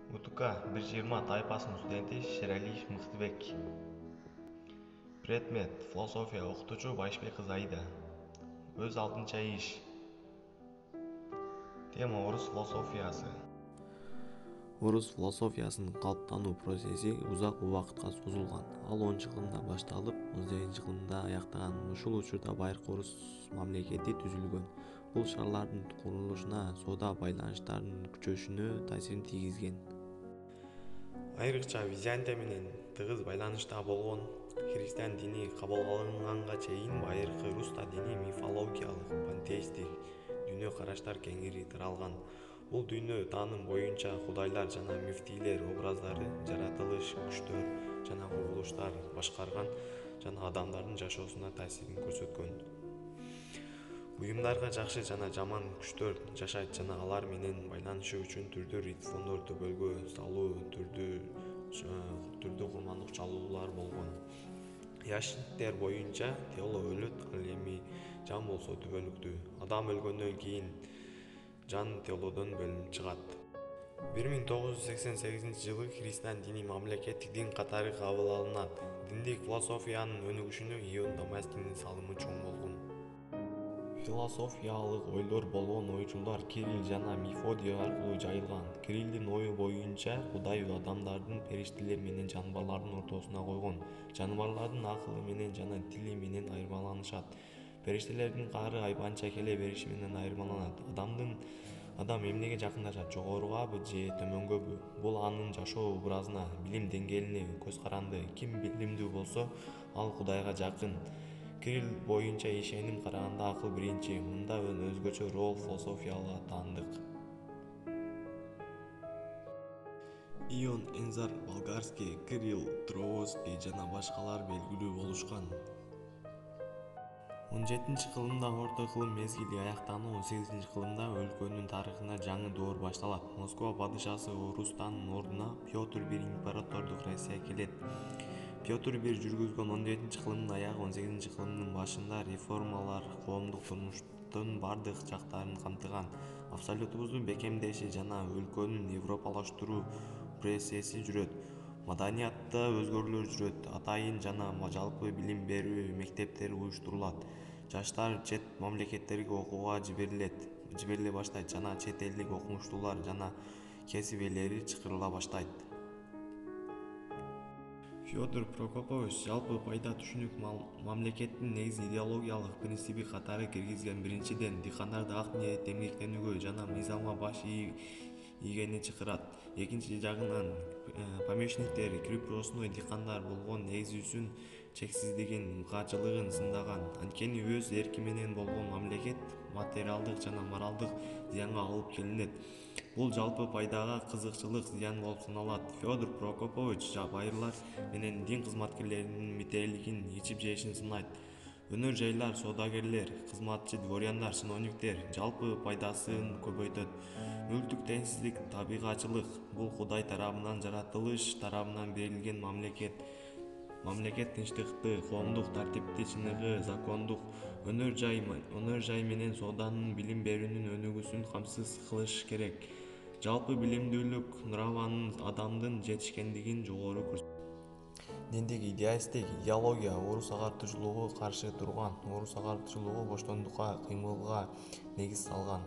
УТК 120 тайпасынын студенти Шералиев Мыктыбек. Предмет философия, окутуучу Байшбек кызы Аида. Өз алдынча иш. Тема орус философиясы. Орус философиясынын калыптануу процесси узак убакытка созулган. Ал 10-жылында башталып, 18-жылында аяктаган. Ушул учурда байыркы орус мамлекети түзүлгөн. Бул шаарлардын курулушуна, соода байланыштардын күчөшүнө таасирин тийгизген. Айрыкча Византия менен тыгыз байланышта болгон. Христиан дини кабыл алынганга чейин байыркы Руста дини мифологиялык, пантеистик дүйнө караштар кеңири таралган. Бул дүйнө тааным боюнча кудайлар жана мифтийлер образдары, жаратылыш, күчтөр жана кубулуштар башкарган жана адамдардын жашоосуна таасирин көрсөткөн. Буюмдарга жакшы жана жаман күчтөр жашайт жана алар менен байланышуу үчүн түрдүү ритуалдарды төбөлгө салуу, түрдүү курмандык чалуулар болгон. Яшиттер боюнча тело өлөт, ал эми жан болсо түбөлүктүү. Адам өлгөндөн кийин жан телодон бөлүнүп чыгат. 1988-жылы христиан дини мамлекеттик дин катары кабыл алынат. Диндик философиянын өнүгүшүнө Ион Дамаскиндин салымы чоң болгон. Философиялык ойлор болгон ойчулар Кирилл жана Мефодий аркылуу жайылган. Кириллдин ою боюнча Кудай адамдардын периштелер менен жаныбарлардын ортосуна койгон. Жаныбарлардын акылы менен жана тили менен айырмаланышат. Периштелердин каары айбанча келе бериши менен айырмаланат. Адам эмнеге жакындашат, жогорugабы же төмөнгөбү? Бул анын жашоо образына, билим деңгээлине көз каранды. Ким билимдүү болсо, ал Кудайга жакын. Кирилл боюнча ишеним караганда акыл биринчи. Мында өзгөчө рол философияга таандык. Ион Энзар Болгарский, Кирилл Троцкий жана башкалар белгилүү болушкан. 17-кылымда орто кылым мезгили аяктанып, 18-кылымда өлкөнүн тарыхына жаңы доор башталат. Москва падышасы Орустанын ордуна Петр I императордук Россия келет. Петр I жүргүзгөн 17-кылымдын аягы 18-кылымдын башында реформалар коомдук турмуштун бардык жактарын камтыган. Абсолютизмди бекемдеши жана өлкөнүн европалаштыруу процесси жүрөт. Маданиятта өзгөрүүлөр жүрөт. Атайын жана жалпы билим берүү мектептери уюштурулат. Жаштар чет мамлекеттерге окууга жибериле баштайт жана чет элдик окумуштуулар жана кесип ээлери чакырыла баштайт. Федор Прокопович жалпы пайда түшүнүк мамлекеттин негизги идеологиялык принциби катары киргизген. Биринчиден, дыйкандарды ак ниетте эмгектенүүгө жана мыйзамга баш ийгени чакырат. Экинчи жагынан, помещниктер, крепостной дыйкандар болгон негизүүсүн чексиздигин, мыкаачылыгын сындаган. Анткени өз эрки менен болгон мамлекет материалдык жана моралдык зыянга алып келинет. Бул жалпы пайдага кызыкчылык зыян болуп саналат. Федор Прокопович байырлар менен дин кызматкерлеринин митерилигин, ичип-жешин сынайт. Өнөр жайлар, соодагерлер, кызматчы дворяндар, чиновниктер жалпы пайдасын көбөйтөт. Мүлктүк теңсиздик, табигатчылык — бул Кудай тарабынан, жаратылыш тарабынан берилген мамлекет тынчтыкты, коомдук тартипти чыныгы, закондук өнөр жай менен сооданын, билим берүүнүн өнүгүүсүн камсыз кылыш керек. Жалпы билимдүүлүк нраванын адамдын жетишкендигин жогору көрсөтөт. Диндик идеалисттик идеология орус агартуучулугу каршы турган. Орус агартуучулугу боштондукка, кыймылга негиз салган.